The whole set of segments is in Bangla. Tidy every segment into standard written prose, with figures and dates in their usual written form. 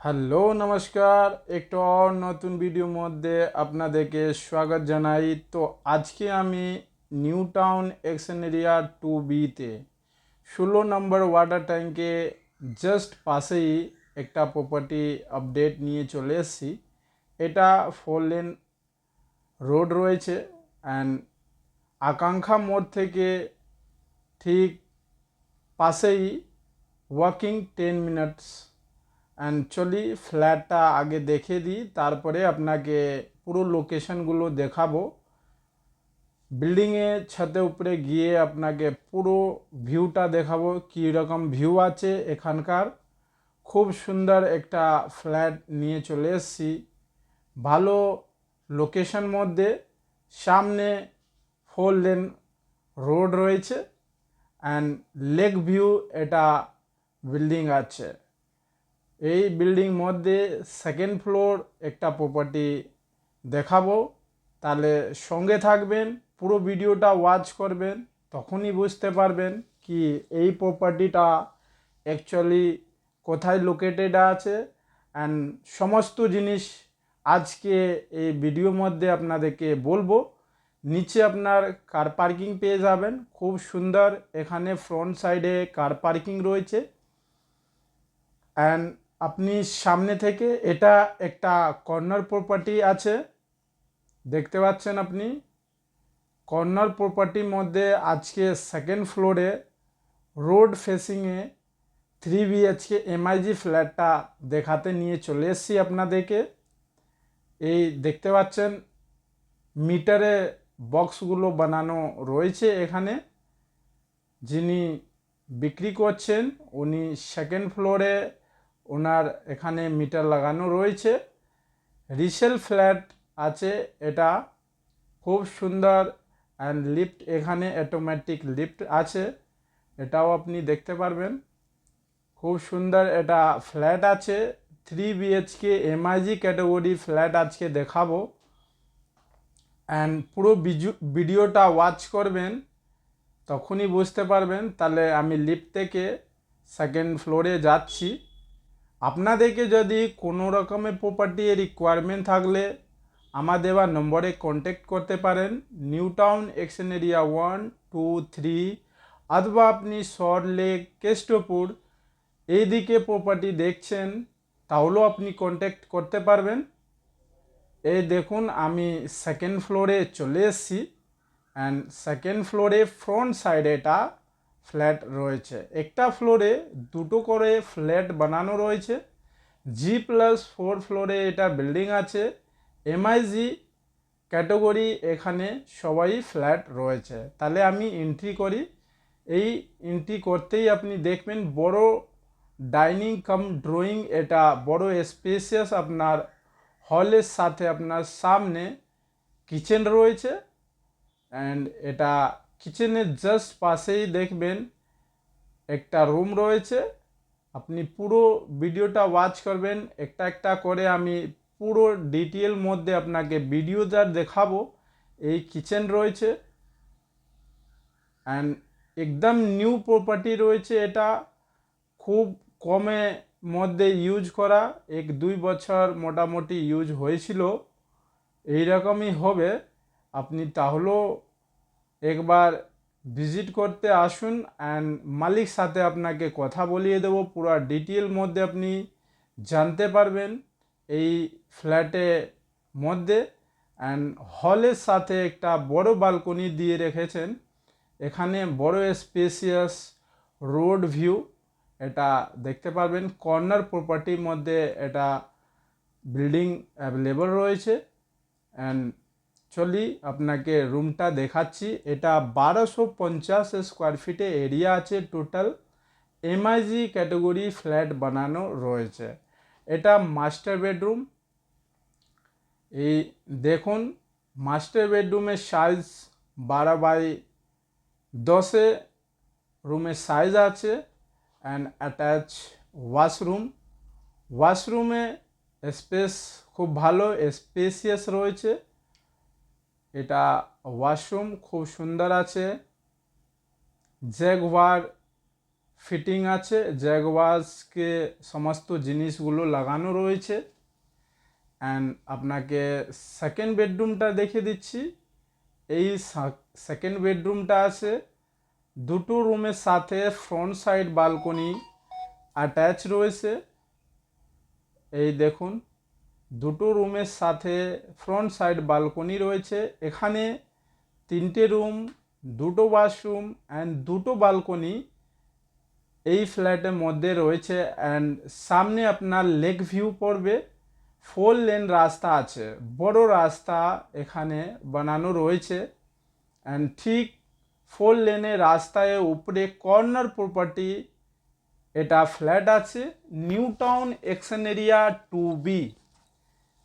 হ্যালো নমস্কার, একটু নতুন ভিডিওর মধ্যে আপনাদেরকে স্বাগত জানাই। তো আজকে আমি new town action area 2B-তে 16 number water ট্যাঙ্কে জাস্ট পাশেই একটা প্রপার্টি আপডেট নিয়ে চলে এসেছি। এটা 4 লেন রোড রয়েছে অ্যান্ড আকাঙ্ক্ষা মোড় থেকে ঠিক পাশেই ওয়াকিং 10 মিনিটস। অ্যান্ড চলি ফ্ল্যাটটা আগে দেখে দিই, তারপরে আপনাকে পুরো লোকেশনগুলো দেখাবো। বিল্ডিংয়ে ছাদে উপরে গিয়ে আপনাকে পুরো ভিউটা দেখাবো, কী রকম ভিউ আছে এখানকার। খুব সুন্দর একটা ফ্ল্যাট নিয়ে চলে এসেছি, ভালো লোকেশন মধ্যে। সামনে 4 লেন রোড রয়েছে অ্যান্ড লেক ভিউ এটা বিল্ডিং আছে। এই বিল্ডিং মধ্যে সেকেন্ড ফ্লোর একটা প্রপার্টি দেখাবো, তাহলে সঙ্গে থাকবেন, পুরো ভিডিওটা ওয়াচ করবেন, তখনই বুঝতে পারবেন কি এই প্রপার্টিটা অ্যাকচুয়ালি কোথায় লোকেটেড আছে। অ্যান্ড সমস্ত জিনিস আজকে এই ভিডিওর মধ্যে আপনাদেরকে বলবো। নিচে আপনার কার পার্কিং পেয়ে যাবেন, খুব সুন্দর। এখানে ফ্রন্ট সাইডে কার পার্কিং রয়েছে অ্যান্ড আপনি সামনে থেকে এটা একটা কর্নার প্রপার্টি আছে, দেখতে পাচ্ছেন আপনি। কর্নার প্রপার্টির মধ্যে আজকে সেকেন্ড ফ্লোরে রোড ফেসিংয়ে 3 BHK MIG ফ্ল্যাটটা দেখাতে নিয়ে চলে এসেছি আপনাদেরকে। এই দেখতে পাচ্ছেন মিটারে বক্সগুলো বানানো রয়েছে এখানে। যিনি বিক্রি করছেন উনি সেকেন্ড ফ্লোরে, ওনার এখানে মিটার লাগানো রয়েছে। রিসেল ফ্ল্যাট আছে এটা, খুব সুন্দর। অ্যান্ড লিফট এখানে অটোমেটিক লিফট আছে, এটাও আপনি দেখতে পারবেন। খুব সুন্দর এটা ফ্ল্যাট আছে। 3 BHK MIG ক্যাটাগরি ফ্ল্যাট আজকে দেখাবো অ্যান্ড পুরো ভিডিওটা ওয়াচ করবেন, তখনই বুঝতে পারবেন। তাহলে আমি লিফট থেকে সেকেন্ড ফ্লোরে যাচ্ছি। আপনাদেরকে যদি কোনো রকমের প্রপার্টি রিকোয়ারমেন্ট থাকলে আমার দেওয়া নম্বরে কন্ট্যাক্ট করতে পারেন। নিউ টাউন এক্সন এরিয়া 1, 2, 3, অথবা আপনি সল্ট লেক, কেষ্টপুর এইদিকে প্রপার্টি দেখছেন, তাহলেও আপনি কন্ট্যাক্ট করতে পারবেন। এই দেখুন আমি সেকেন্ড ফ্লোরে চলে এসেছি অ্যান্ড সেকেন্ড ফ্লোরে ফ্রন্ট সাইডে এটা ফ্ল্যাট রয়েছে। একটা ফ্লোরে দুটো করে ফ্ল্যাট বানানো রয়েছে। G+4 ফ্লোরে এটা বিল্ডিং আছে। MIG ক্যাটাগরি এখানে সবাই ফ্ল্যাট রয়েছে। তাহলে আমি এন্ট্রি করি। এই এন্ট্রি করতেই আপনি দেখবেন বড় ডাইনিং কাম ড্রয়িং, এটা বড় স্পেসিয়াস আপনার হলের সাথে আপনার সামনে কিচেন রয়েছে। অ্যান্ড এটা কিচেনের জাস্ট পাশেই দেখবেন একটা রুম রয়েছে। আপনি পুরো ভিডিওটা ওয়াচ করবেন, একটা একটা করে আমি পুরো ডিটেল মধ্যে আপনাকে ভিডিও যা দেখাবো। এই কিচেন রয়েছে অ্যান্ড একদম নিউ প্রপার্টি রয়েছে এটা, খুব কমে মধ্যে ইউজ করা। 1-2 বছর মোটামুটি ইউজ হয়েছিল, এইরকমই হবে। আপনি তাহলেও একবার ভিজিট করতে আসুন অ্যান্ড মালিক সাথে আপনাকে কথা বলিয়ে দেবো, পুরো ডিটেল মধ্যে আপনি জানতে পারবেন এই ফ্ল্যাটে মধ্যে। অ্যান্ড হলের সাথে একটা বড় বালকনি দিয়ে রেখেছেন, এখানে বড় স্পেসিয়াস রোড ভিউ এটা দেখতে পারবেন। কর্নার প্রপার্টির মধ্যে এটা বিল্ডিং অ্যাভেলেবল রয়েছে। অ্যান্ড চলি আপনাকে রুমটা দেখাচ্ছি। এটা 1250 স্কোয়ার ফিটে এরিয়া আছে টোটাল। MIG ক্যাটাগরি ফ্ল্যাট বানানো রয়েছে। এটা মাস্টার বেডরুম। এই দেখুন মাস্টার বেডরুমের সাইজ 12x10 রুমের সাইজ আছে অ্যান্ড অ্যাটাচ ওয়াশরুম। ওয়াশরুমে স্পেস খুব ভালো স্পেসিয়াস রয়েছে। এটা ওয়াশরুম খুব সুন্দর আছে। জ্যাগুয়ার ফিটিং আছে, জ্যাগুয়ারকে সমস্ত জিনিসগুলো লাগানো রয়েছে। অ্যান্ড আপনাকে সেকেন্ড বেডরুমটা দেখে দিচ্ছি। এই সেকেন্ড বেডরুমটা আছে দুটো রুমের সাথে ফ্রন্ট সাইড বালকনি অ্যাটাচ রয়েছে। এই দেখুন, দুটো রুমের সাথে ফ্রন্ট সাইড বালকনি রয়েছে। এখানে 3টে রুম, দুটো বাথরুম অ্যান্ড দুটো বালকনি এই ফ্ল্যাটের মধ্যে রয়েছে। অ্যান্ড সামনে আপনার লেক ভিউ পড়বে। 4 লেন রাস্তা আছে, বড় রাস্তা এখানে বানানো রয়েছে। অ্যান্ড ঠিক 4 লেনের রাস্তায় উপরে কর্নার প্রপার্টি এটা ফ্ল্যাট আছে, new town action area 2B,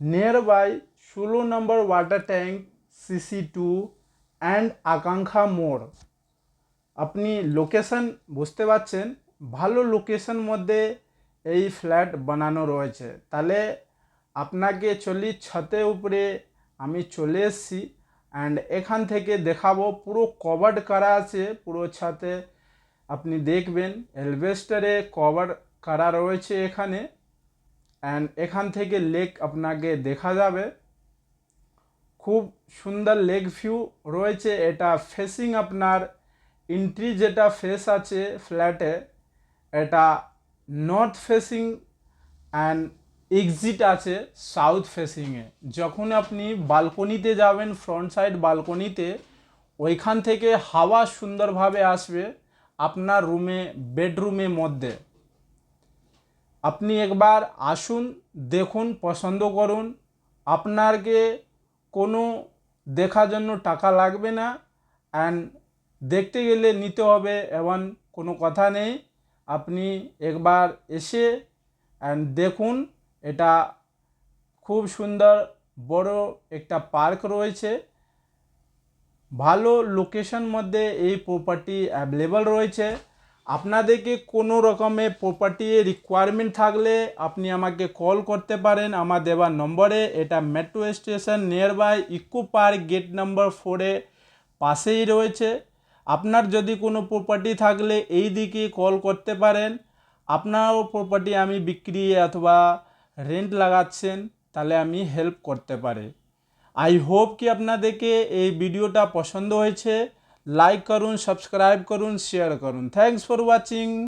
near by 16 number water tank, CC2 and Akanksha মোড়। আপনি লোকেশন বুঝতে পারছেন, ভালো লোকেশন মধ্যে এই ফ্ল্যাট বানানো রয়েছে। তাহলে আপনাকে ছাতে উপরে আমি চলে এসেছি। অ্যান্ড এখান থেকে দেখাবো, পুরো কভার্ড করা আছে পুরো ছাতে। আপনি দেখবেন এলভেস্টারে কভার করা রয়েছে এখানে। অ্যান্ড এখান থেকে লেক আপনাকে দেখা যাবে, খুব সুন্দর লেক ভিউ রয়েছে। এটা ফেসিং আপনার এন্ট্রি যেটা ফেস আছে ফ্ল্যাটে, এটা নর্থ ফেসিং অ্যান্ড এক্সিট আছে সাউথ ফেসিংয়ে। যখন আপনি বালকনিতে যাবেন, ফ্রন্ট সাইড বালকনিতে, ওইখান থেকে হাওয়া সুন্দরভাবে আসবে আপনার রুমে, বেডরুমের মধ্যে। আপনি একবার আসুন, দেখুন, পছন্দ করুন। আপনাকে কোনো দেখার জন্য টাকা লাগবে না। অ্যান্ড দেখতে গেলে নিতে হবে এমন কোনো কথা নেই। আপনি একবার এসে অ্যান্ড দেখুন। এটা খুব সুন্দর বড় একটা পার্ক রয়েছে, ভালো লোকেশন মধ্যে এই প্রপার্টি অ্যাভেলেবল রয়েছে। আপনাদেরকে কোনো রকমের প্রপার্টি রিকোয়ারমেন্ট থাকলে আপনি আমাকে কল করতে পারেন আমার দেওয়ার নম্বরে। এটা metro station nearby Eco Park gate number 4-এ পাশেই রয়েছে। আপনার যদি কোনো প্রপার্টি থাকলে এই দিকে কল করতে পারেন। আপনারও প্রপার্টি আমি বিক্রি অথবা রেন্ট লাগাচ্ছেন, তাহলে আমি হেল্প করতে পারি। আই হোপ কি আপনাদেরকে এই ভিডিওটা পছন্দ হয়েছে। লাইক করুন, সাবস্ক্রাইব করুন, শেয়ার করুন। Thanks for watching.